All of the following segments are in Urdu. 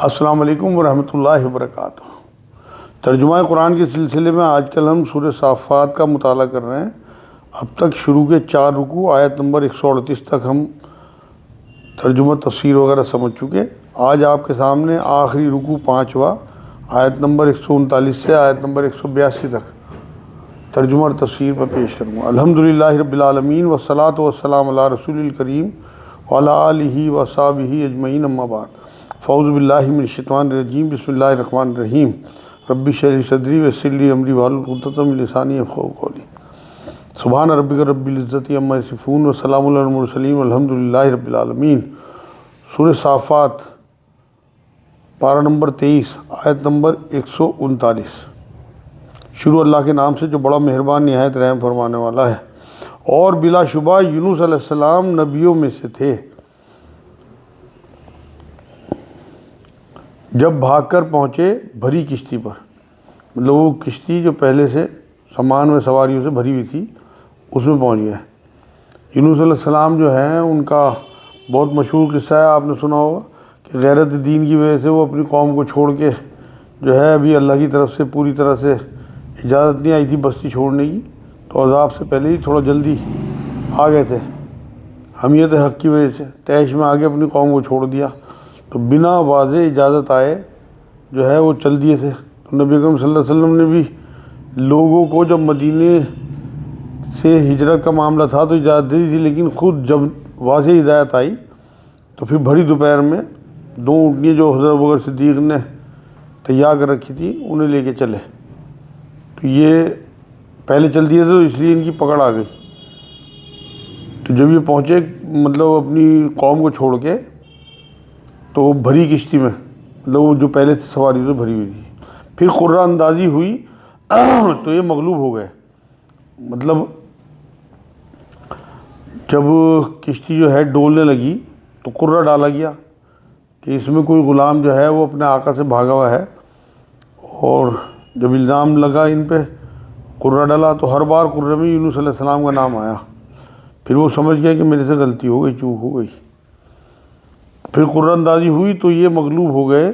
السلام علیکم ورحمۃ اللہ وبرکاتہ۔ ترجمہ قرآن کے سلسلے میں آج کل ہم سورہ صافات کا مطالعہ کر رہے ہیں۔ اب تک شروع کے 4 رکوع آیت نمبر 138 تک ہم ترجمہ تفسیر وغیرہ سمجھ چکے۔ آج آپ کے سامنے آخری رکوع 5واں آیت نمبر 139 سے آیت نمبر 182 تک ترجمہ اور تفسیر پر پیش کروں گا۔ الحمدللہ رب العالمین والصلاۃ والسلام علی رسول الکریم وعلی آلہ وصحبہ اجمعین، اما بعد۔ فاعوذ باللہ من الشیطان الرجیم، بسم اللہ الرحمن الرحیم۔ رب اشرح لی صدری ویسر لی امری واحلل عقدۃ من لسانی یفقہوا قولی۔ سبحان ربک رب العزۃ عما یصفون وسلام علی المرسلین والحمد للہ رب العالمین۔ سورہ صافات پارہ نمبر 23 آیت نمبر 139۔ شروع اللہ کے نام سے جو بڑا مہربان نہایت رحم فرمانے والا ہے۔ اور بلا شبہ یونس علیہ السلام نبیوں میں سے تھے، جب بھاگ کر پہنچے بھری کشتی پر، مطلب وہ کشتی جو پہلے سے سامان میں سواریوں سے بھری ہوئی تھی اس میں پہنچ گئے۔ یونس علیہ السلام جو ہیں ان کا بہت مشہور قصہ ہے، آپ نے سنا ہوگا کہ غیرت دین کی وجہ سے وہ اپنی قوم کو چھوڑ کے جو ہے ابھی اللہ کی طرف سے پوری طرح سے اجازت نہیں آئی تھی بستی چھوڑنے کی، تو عذاب سے پہلے ہی تھوڑا جلدی آ گئے تھے۔ حمیت حق کی وجہ سے تیش میں آگے اپنی قوم کو چھوڑ دیا، تو بنا واضح اجازت آئے جو ہے وہ چل دیے تھے۔ تو نبی اکرم صلی اللہ علیہ وسلم نے بھی لوگوں کو جب مدینے سے ہجرت کا معاملہ تھا تو اجازت دی تھی، لیکن خود جب واضح ہدایت آئی تو پھر بھری دوپہر میں 2 اونٹنیاں جو حضرت ابوبکر صدیق نے تیار کر رکھی تھی انہیں لے کے چلے۔ تو یہ پہلے چل دیے تھے تو اس لیے ان کی پکڑ آ گئی۔ تو جب یہ پہنچے مطلب اپنی قوم کو چھوڑ کے، تو بھری کشتی میں مطلب وہ جو پہلے سے سواری سے بھری ہوئی تھی، پھر قرہ اندازی ہوئی تو یہ مغلوب ہو گئے۔ مطلب جب کشتی جو ہے ڈولنے لگی تو قرہ ڈالا گیا کہ اس میں کوئی غلام جو ہے وہ اپنے آقا سے بھاگا ہوا ہے، اور جب الزام لگا ان پہ قرہ ڈالا تو ہر بار قرہ میں یونس علیہ السلام کا نام آیا۔ پھر وہ سمجھ گئے کہ میرے سے غلطی ہو گئی، چوک ہو گئی۔ پھر قرہ اندازی ہوئی تو یہ مغلوب ہو گئے،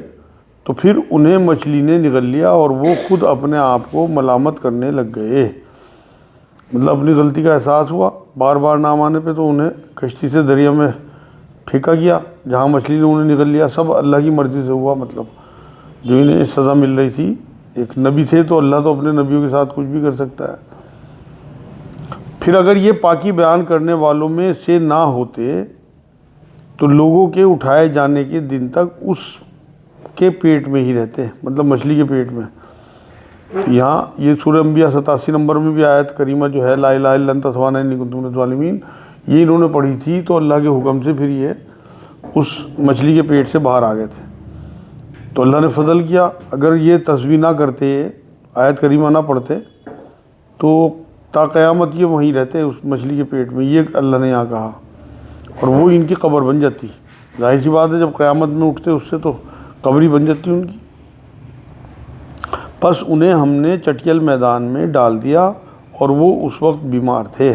تو پھر انہیں مچھلی نے نگل لیا اور وہ خود اپنے آپ کو ملامت کرنے لگ گئے۔ مطلب اپنی غلطی کا احساس ہوا، بار بار نام آنے پہ تو انہیں کشتی سے دریا میں پھینکا گیا، جہاں مچھلی نے انہیں نگل لیا۔ سب اللہ کی مرضی سے ہوا، مطلب جو انہیں سزا مل رہی تھی، ایک نبی تھے تو اللہ تو اپنے نبیوں کے ساتھ کچھ بھی کر سکتا ہے۔ پھر اگر یہ پاکی بیان کرنے والوں میں سے نہ ہوتے تو لوگوں کے اٹھائے جانے کے دن تک اس کے پیٹ میں ہی رہتے، مطلب مچھلی کے پیٹ میں۔ یہاں یہ سورہ انبیاء 87 نمبر میں بھی آیت کریمہ جو ہے لا الہ الا انت سبحانک انی کنت من الظالمین، یہ انہوں نے پڑھی تھی، تو اللہ کے حکم سے پھر یہ اس مچھلی کے پیٹ سے باہر آ گئے تھے۔ تو اللہ نے فضل کیا، اگر یہ تصویر نہ کرتے، آیت کریمہ نہ پڑھتے، تو تا قیامت یہ وہیں رہتے اس مچھلی کے پیٹ میں، یہ اللہ نے یہاں کہا، اور وہ ان کی قبر بن جاتی۔ ظاہر سی بات ہے جب قیامت میں اٹھتے اس سے تو قبر ہی بن جاتی ان کی۔ پس انہیں ہم نے چٹیل میدان میں ڈال دیا اور وہ اس وقت بیمار تھے۔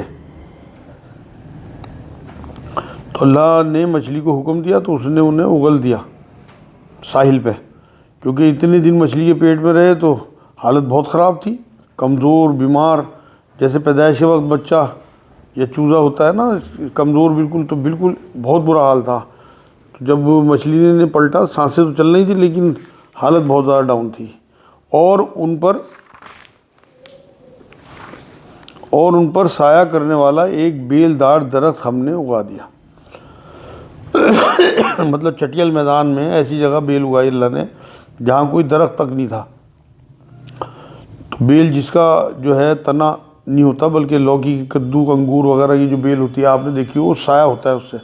تو اللہ نے مچھلی کو حکم دیا تو اس نے انہیں اگل دیا ساحل پہ، کیونکہ اتنے دن مچھلی کے پیٹ میں رہے تو حالت بہت خراب تھی، کمزور بیمار، جیسے پیدائش کے وقت بچہ یا چوزا ہوتا ہے نا کمزور بالکل، تو بالکل بہت برا حال تھا۔ تو جب مچھلی نے پلٹا، سانسیں تو چل رہی تھی لیکن حالت بہت زیادہ ڈاؤن تھی، اور ان پر سایہ کرنے والا ایک بیلدار درخت ہم نے اگا دیا۔ مطلب چٹیل میدان میں ایسی جگہ بیل اگائی اللہ نے جہاں کوئی درخت تک نہیں تھا۔ تو بیل جس کا جو ہے تنا نہیں ہوتا، بلکہ لوکی، کدو، انگور وغیرہ کی جو بیل ہوتی ہے آپ نے دیکھی، وہ سایہ ہوتا ہے اس سے،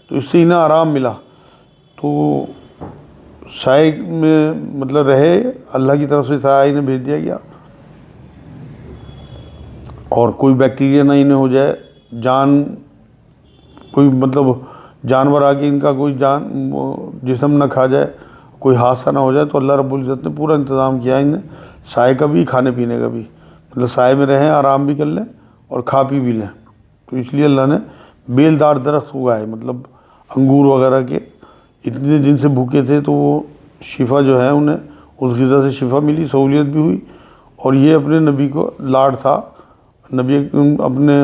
تو اس سے انہیں آرام ملا۔ تو سائے میں مطلب رہے، اللہ کی طرف سے سایہ انہیں بھیج دیا گیا، اور کوئی بیکٹیریا نہ انہیں ہو جائے، کوئی مطلب جانور آ کے ان کا کوئی جسم نہ کھا جائے، کوئی حادثہ نہ ہو جائے۔ تو اللہ رب العزت نے پورا انتظام کیا انہیں سائے کا بھی، کھانے پینے کا بھی، مطلب سائے میں رہیں، آرام بھی کر لیں اور کھا پی بھی لیں۔ تو اس لیے اللہ نے بیلدار درخت اگائے، مطلب انگور وغیرہ کے۔ اتنے دن سے بھوکے تھے تو وہ شفا جو ہے انہیں اس غذا سے شفا ملی، سہولیت بھی ہوئی، اور یہ اپنے نبی کو لاڈ تھا، نبی اپنے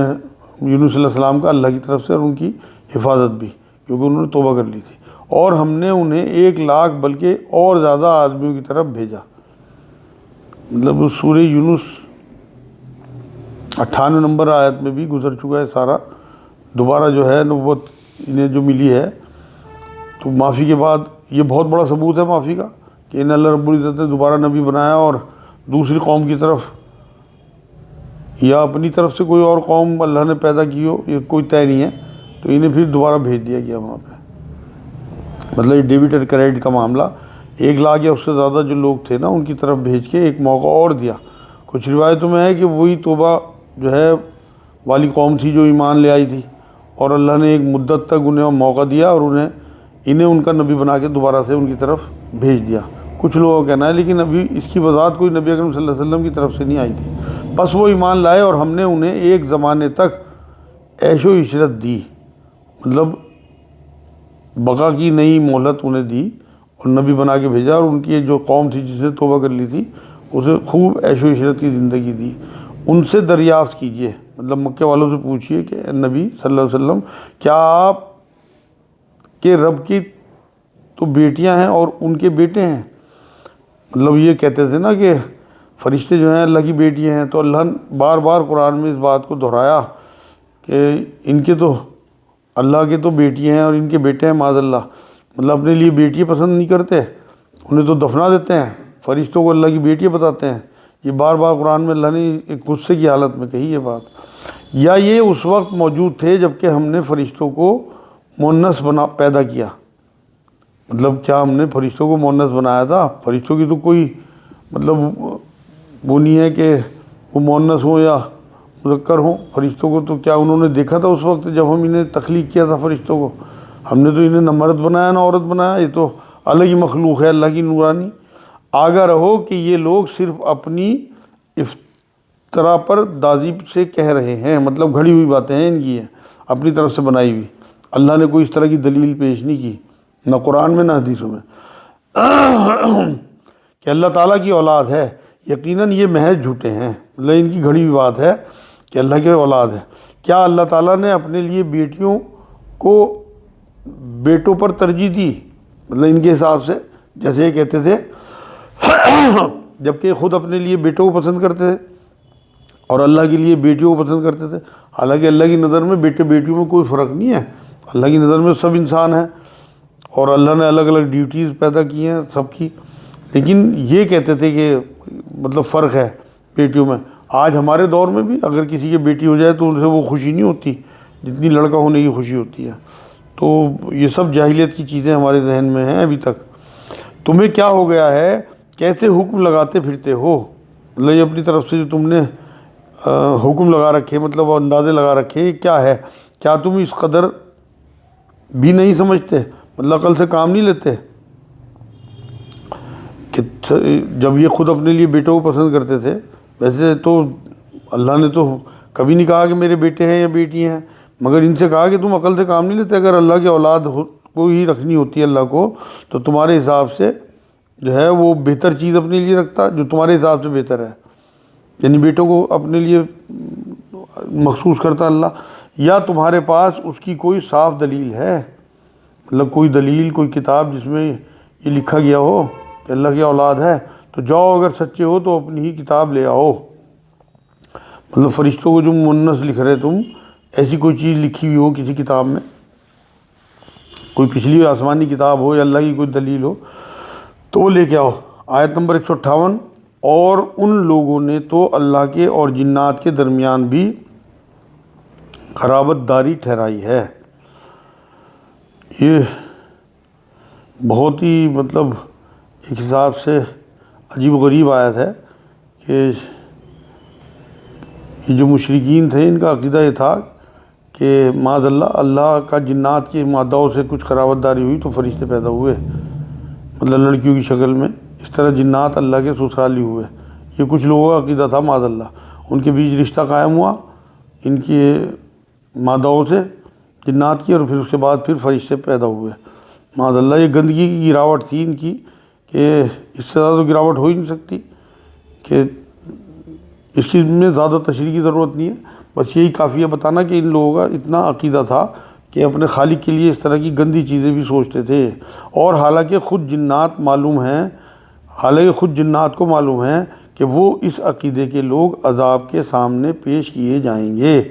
یونس علیہ السلام کا اللہ کی طرف سے، اور ان کی حفاظت بھی، کیونکہ انہوں نے توبہ کر لی تھی۔ اور ہم نے انہیں 1,00,000 بلکہ اور زیادہ آدمیوں کی طرف بھیجا۔ مطلب سورہ یونس 98 نمبر آیت میں بھی گزر چکا ہے سارا۔ دوبارہ جو ہے نبوت انہیں جو ملی ہے، تو معافی کے بعد یہ بہت بڑا ثبوت ہے معافی کا، کہ انہیں اللہ رب العزت نے دوبارہ نبی بنایا، اور دوسری قوم کی طرف یا اپنی طرف سے کوئی اور قوم اللہ نے پیدا کی ہو، یہ کوئی طے نہیں ہے، تو انہیں پھر دوبارہ بھیج دیا گیا وہاں پہ۔ مطلب یہ ڈیبٹ اور کریڈٹ کا معاملہ 1,00,000 یا اس سے زیادہ جو لوگ تھے نا، ان کی طرف بھیج کے ایک موقع اور دیا۔ کچھ روایتوں میں ہے کہ وہی توبہ جو ہے والی قوم تھی جو ایمان لے آئی تھی، اور اللہ نے ایک مدت تک انہیں موقع دیا، اور انہیں ان کا نبی بنا کے دوبارہ سے ان کی طرف بھیج دیا۔ کچھ لوگوں کا کہنا ہے، لیکن ابھی اس کی وضاحت کوئی نبی اکرم صلی اللہ علیہ وسلم کی طرف سے نہیں آئی تھی۔ بس وہ ایمان لائے، اور ہم نے انہیں ایک زمانے تک عیش و عشرت دی، مطلب بقا کی نئی مہلت انہیں دی، اور نبی بنا کے بھیجا، اور ان کی جو قوم تھی جس نے توبہ کر لی تھی اسے خوب عیش و عشرت کی زندگی دی۔ ان سے دریافت کیجئے، مطلب مکے والوں سے پوچھئے کہ نبی صلی اللہ علیہ وسلم، کیا آپ کے رب کی تو بیٹیاں ہیں اور ان کے بیٹے ہیں؟ مطلب یہ کہتے تھے نا کہ فرشتے جو ہیں اللہ کی بیٹیاں ہیں، تو اللہ نے بار بار قرآن میں اس بات کو دہرایا کہ ان کے تو اللہ کے تو بیٹیاں ہیں اور ان کے بیٹے ہیں معاذ اللہ۔ مطلب اپنے لیے بیٹیاں پسند نہیں کرتے، انہیں تو دفنا دیتے ہیں، فرشتوں کو اللہ کی بیٹیاں بتاتے ہیں۔ یہ بار بار قرآن میں اللہ نے ایک غصے کی حالت میں کہی یہ بات۔ یا یہ اس وقت موجود تھے جب کہ ہم نے فرشتوں کو مؤنث پیدا کیا؟ مطلب کیا ہم نے فرشتوں کو مؤنث بنایا تھا؟ فرشتوں کی تو کوئی مطلب وہ نہیں ہے کہ وہ مؤنث ہوں یا مذکر ہوں۔ فرشتوں کو تو کیا انہوں نے دیکھا تھا اس وقت جب ہم انہیں تخلیق کیا تھا فرشتوں کو؟ ہم نے تو انہیں نہ مرد بنایا نہ عورت بنایا، یہ تو الگ ہی مخلوق ہے اللہ کی نورانی۔ آگاہ رہو کہ یہ لوگ صرف اپنی افترا پر دازی سے کہہ رہے ہیں، مطلب گھڑی ہوئی باتیں ہیں ان کی، ہیں اپنی طرف سے بنائی ہوئی۔ اللہ نے کوئی اس طرح کی دلیل پیش نہیں کی، نہ قرآن میں نہ حدیثوں میں، کہ اللہ تعالیٰ کی اولاد ہے۔ یقیناً یہ محض جھوٹے ہیں، مطلب ان کی گھڑی ہوئی بات ہے کہ اللہ کے اولاد ہے۔ کیا اللہ تعالیٰ نے اپنے لیے بیٹیوں کو بیٹوں پر ترجیح دی؟ مطلب ان کے حساب سے، جیسے یہ کہتے تھے، جبکہ خود اپنے لیے بیٹوں کو پسند کرتے تھے اور اللہ کے لیے بیٹیوں کو پسند کرتے تھے۔ حالانکہ اللہ کی نظر میں بیٹے بیٹیوں میں کوئی فرق نہیں ہے، اللہ کی نظر میں سب انسان ہیں، اور اللہ نے الگ الگ ڈیوٹیز پیدا کی ہیں سب کی۔ لیکن یہ کہتے تھے کہ مطلب فرق ہے بیٹیوں میں۔ آج ہمارے دور میں بھی اگر کسی کی بیٹی ہو جائے تو ان سے وہ خوشی نہیں ہوتی جتنی لڑکا ہونے کی خوشی ہوتی ہے۔ تو یہ سب جاہلیت کی چیزیں ہمارے ذہن میں ہیں ابھی تک۔ تمہیں کیا ہو گیا ہے، کیسے حکم لگاتے پھرتے ہو؟ مطلب یہ اپنی طرف سے جو تم نے حکم لگا رکھے، مطلب اندازے لگا رکھے، یہ کیا ہے؟ کیا تم اس قدر بھی نہیں سمجھتے، مطلب عقل سے کام نہیں لیتے؟ کہ جب یہ خود اپنے لیے بیٹوں کو پسند کرتے تھے، ویسے تو اللہ نے تو کبھی نہیں کہا کہ میرے بیٹے ہیں یا بیٹی ہیں، مگر ان سے کہا کہ تم عقل سے کام نہیں لیتے۔ اگر اللہ کی اولاد کو ہی رکھنی ہوتی ہے اللہ کو، تو تمہارے حساب سے جو ہے وہ بہتر چیز اپنے لیے رکھتا جو تمہارے حساب سے بہتر ہے، یعنی بیٹوں کو اپنے لیے مخصوص کرتا اللہ۔ یا تمہارے پاس اس کی کوئی صاف دلیل ہے، مطلب کوئی دلیل، کوئی کتاب جس میں یہ لکھا گیا ہو کہ اللہ کی اولاد ہے؟ تو جاؤ، اگر سچے ہو تو اپنی ہی کتاب لے آؤ۔ مطلب فرشتوں کو جو مؤنث لکھ رہے تم، ایسی کوئی چیز لکھی ہوئی ہو کسی کتاب میں، کوئی پچھلی آسمانی کتاب ہو یا اللہ کی کوئی دلیل ہو تو وہ لے کے آؤ۔ آیت نمبر 158، اور ان لوگوں نے تو اللہ کے اور جنات کے درمیان بھی قرابت داری ٹھہرائی ہے۔ یہ بہت ہی مطلب ایک حساب سے عجیب و غریب آیت ہے کہ یہ جو مشرکین تھے ان کا عقیدہ یہ تھا کہ معاذ اللہ کا جنات کی ماداؤں سے کچھ قرابت داری ہوئی تو فرشتے پیدا ہوئے، مطلب لڑکیوں کی شکل میں، اس طرح جنات اللہ کے سسرالی ہوئے۔ یہ کچھ لوگوں کا عقیدہ تھا معاذ اللہ، ان کے بیچ رشتہ قائم ہوا ان کی ماداؤں سے جنات کی، اور پھر اس کے بعد پھر فرشتے پیدا ہوئے معاذ اللہ۔ یہ گندگی کی گراوٹ تھی ان کی کہ اس سے زیادہ تو گراوٹ ہو ہی نہیں سکتی، کہ اس کی میں زیادہ تشریح کی ضرورت نہیں ہے، بس یہی کافی ہے بتانا کہ ان لوگوں کا اتنا عقیدہ تھا کہ اپنے خالق کے لیے اس طرح کی گندی چیزیں بھی سوچتے تھے۔ اور حالانکہ خود جنات کو معلوم ہے کہ وہ اس عقیدے کے لوگ عذاب کے سامنے پیش کیے جائیں گے،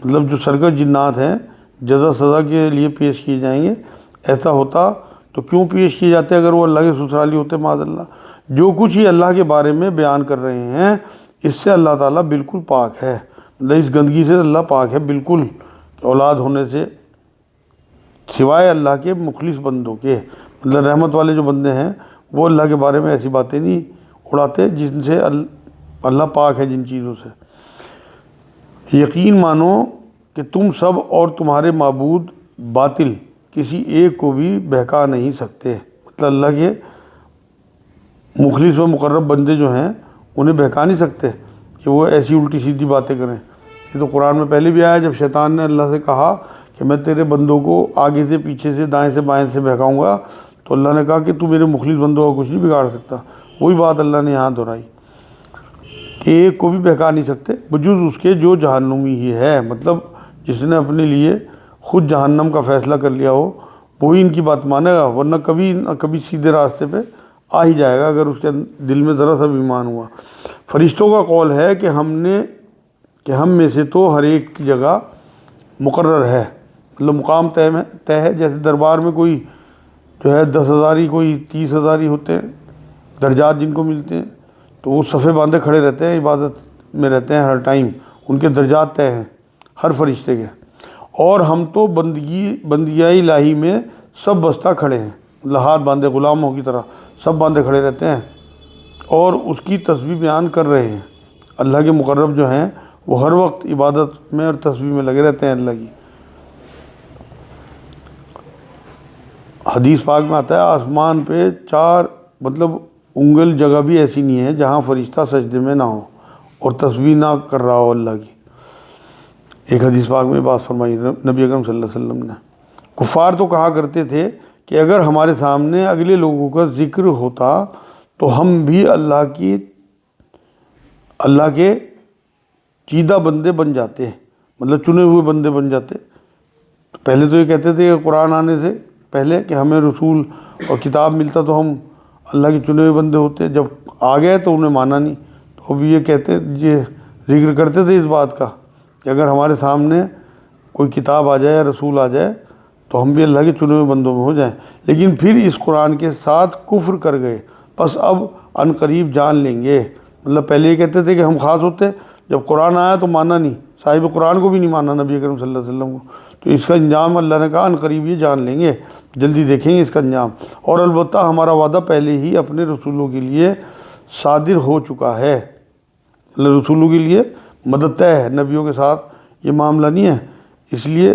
مطلب جو سرکش جنات ہیں جزا سزا کے لیے پیش کیے جائیں گے۔ ایسا ہوتا تو کیوں پیش کیے جاتے اگر وہ اللہ کے سسرالی ہوتے معاذ اللہ؟ جو کچھ ہی اللہ کے بارے میں بیان کر رہے ہیں اس سے اللہ تعالیٰ بالکل پاک ہے، مطلب اس گندگی سے اللہ پاک ہے بالکل، اولاد ہونے سے، سوائے اللہ کے مخلص بندوں کے، مطلب رحمت والے جو بندے ہیں وہ اللہ کے بارے میں ایسی باتیں نہیں اڑاتے جن سے اللہ پاک ہے جن چیزوں سے۔ یقین مانو کہ تم سب اور تمہارے معبود باطل کسی ایک کو بھی بہکا نہیں سکتے، مطلب اللہ کے مخلص و مقرب بندے جو ہیں انہیں بہکا نہیں سکتے کہ وہ ایسی الٹی سیدھی باتیں کریں۔ یہ تو قرآن میں پہلے بھی آیا، جب شیطان نے اللہ سے کہا کہ میں تیرے بندوں کو آگے سے پیچھے سے دائیں سے بائیں سے بہکاؤں گا، تو اللہ نے کہا کہ تو میرے مخلص بندوں کا کچھ نہیں بگاڑ سکتا۔ وہی بات اللہ نے یہاں دہرائی کہ ایک کو بھی بہکا نہیں سکتے بجز اس کے جو جہنمی ہی ہے، مطلب جس نے اپنے لیے خود جہنم کا فیصلہ کر لیا ہو وہی ان کی بات مانے گا، ورنہ کبھی نہ کبھی سیدھے راستے پہ آ ہی جائے گا اگر اس کے دل میں ذرا سا بھی ایمان ہوا۔ فرشتوں کا قول ہے کہ ہم میں سے تو ہر ایک کی جگہ مقرر ہے، مطلب مقام طے ہے، جیسے دربار میں کوئی جو ہے 10,000 کوئی 30,000 ہوتے ہیں درجات جن کو ملتے ہیں، تو وہ صفے باندھے کھڑے رہتے ہیں، عبادت میں رہتے ہیں ہر ٹائم، ان کے درجات طے ہیں ہر فرشتے کے۔ اور ہم تو بندگی الہی میں سب بستہ کھڑے ہیں، مطلب ہاتھ باندھے غلاموں کی طرح سب باندھے کھڑے رہتے ہیں اور اس کی تسبیح بیان کر رہے ہیں۔ اللہ کے مقرب جو ہیں وہ ہر وقت عبادت میں اور تسبیح میں لگے رہتے ہیں اللہ کی۔ حدیث پاک میں آتا ہے آسمان پہ 4 مطلب انگل جگہ بھی ایسی نہیں ہے جہاں فرشتہ سجدے میں نہ ہو اور تسبیح نہ کر رہا ہو اللہ کی۔ ایک حدیث پاک میں بات فرمائی نبی اکرم صلی اللہ علیہ وسلم نے۔ کفار تو کہا کرتے تھے کہ اگر ہمارے سامنے اگلے لوگوں کا ذکر ہوتا تو ہم بھی اللہ کے چیدہ بندے بن جاتے، مطلب چنے ہوئے بندے بن جاتے۔ پہلے تو یہ کہتے تھے کہ قرآن آنے سے پہلے کہ ہمیں رسول اور کتاب ملتا تو ہم اللہ کے چنے ہوئے بندے ہوتے، جب آ گئے تو انہیں مانا نہیں، تو اب یہ ذکر کرتے تھے اس بات کا کہ اگر ہمارے سامنے کوئی کتاب آ جائے یا رسول آ جائے تو ہم بھی اللہ کے چنے ہوئے بندوں میں ہو جائیں، لیکن پھر اس قرآن کے ساتھ کفر کر گئے، بس اب عن قریب جان لیں گے۔ مطلب پہلے یہ کہتے تھے کہ ہم خاص ہوتے، جب قرآن آیا تو مانا نہیں، صاحب قرآن کو بھی نہیں مانا نبی اکرم صلی اللہ علیہ وسلم کو، تو اس کا انجام اللہ نے کہا عن قریب یہ جان لیں گے، جلدی دیکھیں گے اس کا انجام۔ اور البتہ ہمارا وعدہ پہلے ہی اپنے رسولوں کے لیے صادر ہو چکا ہے، مطلب رسولوں کے لیے مدد طے ہے، نبیوں کے ساتھ یہ معاملہ نہیں ہے، اس لیے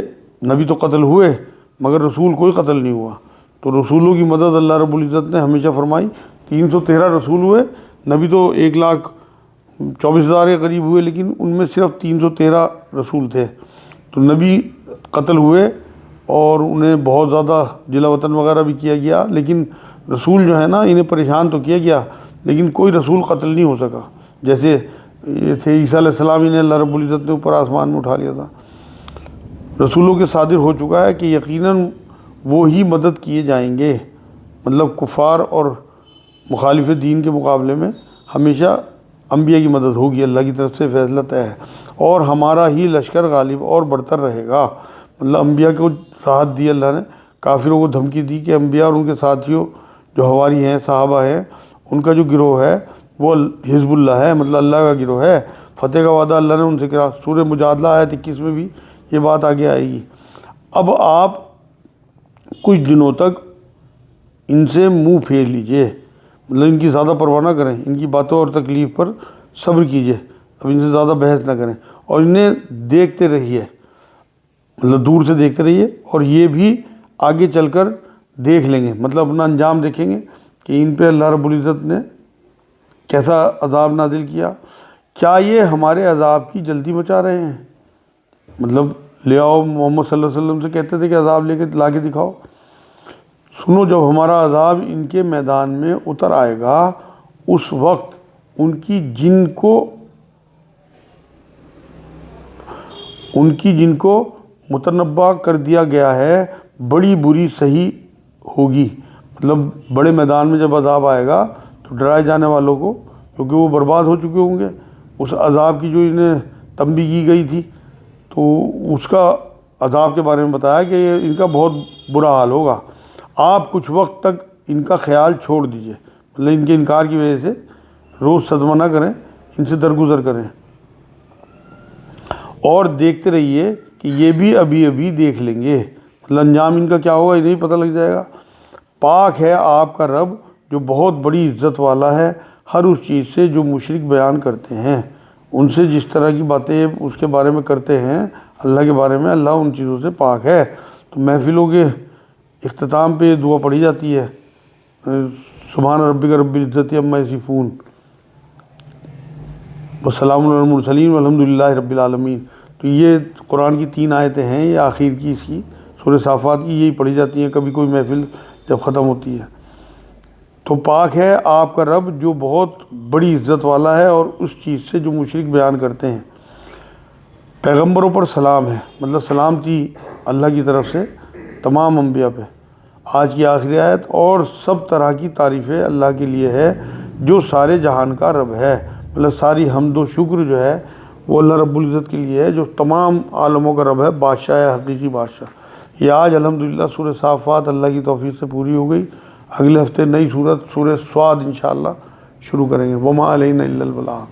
نبی تو قتل ہوئے مگر رسول کوئی قتل نہیں ہوا، تو رسولوں کی مدد اللہ رب العزت نے ہمیشہ فرمائی۔ 313 رسول ہوئے، نبی تو 1,24,000 کے قریب ہوئے، لیکن ان میں صرف 313 رسول تھے، تو نبی قتل ہوئے اور انہیں بہت زیادہ جلا وطن وغیرہ بھی کیا گیا، لیکن رسول جو ہے نا انہیں پریشان تو کیا گیا لیکن کوئی رسول قتل نہیں ہو سکا۔ جیسے یہ تھے عیسیٰ علیہ السلام، انہیں اللہ رب العزت نے اوپر آسمان میں اٹھا لیا تھا۔ رسولوں کے صادر ہو چکا ہے کہ یقیناً وہ ہی مدد کیے جائیں گے، مطلب کفار اور مخالف دین کے مقابلے میں ہمیشہ انبیاء کی مدد ہوگی، اللہ کی طرف سے فیصلہ طے ہے، اور ہمارا ہی لشکر غالب اور برتر رہے گا۔ مطلب انبیاء کو راحت دی اللہ نے، کافروں کو دھمکی دی کہ انبیاء اور ان کے ساتھیوں جو حواری ہیں صحابہ ہیں ان کا جو گروہ ہے وہ حزب اللہ ہے، مطلب اللہ کا گروہ ہے، فتح کا وعدہ اللہ نے ان سے کیا۔ سورہ مجادلہ آیت 21 میں بھی یہ بات آگے آئے گی۔ اب آپ کچھ دنوں تک ان سے منہ پھیر لیجئے، مطلب ان کی زیادہ پرواہ نہ کریں، ان کی باتوں اور تکلیف پر صبر کیجئے، اب ان سے زیادہ بحث نہ کریں، اور انہیں دیکھتے رہیے، مطلب دور سے دیکھتے رہیے، اور یہ بھی آگے چل کر دیکھ لیں گے، مطلب اپنا انجام دیکھیں گے کہ ان پہ اللہ رب العزت نے کیسا عذاب نازل کیا۔ کیا یہ ہمارے عذاب کی جلدی مچا رہے ہیں؟ مطلب لے آؤ، محمد صلی اللہ علیہ وسلم سے کہتے تھے کہ عذاب لا کے دکھاؤ۔ سنو جب ہمارا عذاب ان کے میدان میں اتر آئے گا اس وقت ان کی جن کو متنبع کر دیا گیا ہے بڑی بری صحیح ہوگی. مطلب بڑے میدان میں جب عذاب آئے گا تو ڈرائے جانے والوں کو، کیونکہ وہ برباد ہو چکے ہوں گے اس عذاب کی جو انہیں تنبیہ کی گئی تھی، تو اس کا عذاب کے بارے میں بتایا کہ ان کا بہت برا حال ہوگا. آپ کچھ وقت تک ان کا خیال چھوڑ دیجئے، مطلب ان کے انکار کی وجہ سے روز صدمہ نہ کریں، ان سے درگزر کریں، اور دیکھتے رہیے کہ یہ بھی ابھی ابھی دیکھ لیں گے. مطلب انجام ان کا کیا ہوگا یہ نہیں پتہ لگ جائے گا. پاک ہے آپ کا رب جو بہت بڑی عزت والا ہے ہر اس چیز سے جو مشرک بیان کرتے ہیں. ان سے جس طرح کی باتیں اس کے بارے میں کرتے ہیں اللہ کے بارے میں، اللہ ان چیزوں سے پاک ہے. تو محفلوں کے اختتام پہ یہ دعا پڑھی جاتی ہے، سبحان ربک رب العزت عما یصفون وسلام علی المرسلین والحمد للہ رب العالمین. تو یہ قرآن کی 3 آیتیں ہیں، یہ آخر کی اس کی سورہ صافات کی یہی پڑھی جاتی ہیں کبھی کوئی محفل جب ختم ہوتی ہے. تو پاک ہے آپ کا رب جو بہت بڑی عزت والا ہے اور اس چیز سے جو مشرک بیان کرتے ہیں. پیغمبروں پر سلام ہے، مطلب سلامتی اللہ کی طرف سے تمام انبیاء پہ. آج کی آخری آیت، اور سب طرح کی تعریفیں اللہ کے لیے ہے جو سارے جہان کا رب ہے. مطلب ساری حمد و شکر جو ہے وہ اللہ رب العزت کے لیے ہے جو تمام عالموں کا رب ہے، بادشاہ ہے، حقیقی بادشاہ. یہ آج الحمدللہ سورہ صافات اللہ کی توفیق سے پوری ہو گئی. اگلے ہفتے نئی سورت سورہ صاد انشاءاللہ شروع کریں گے. وما علینا الا البلاغ.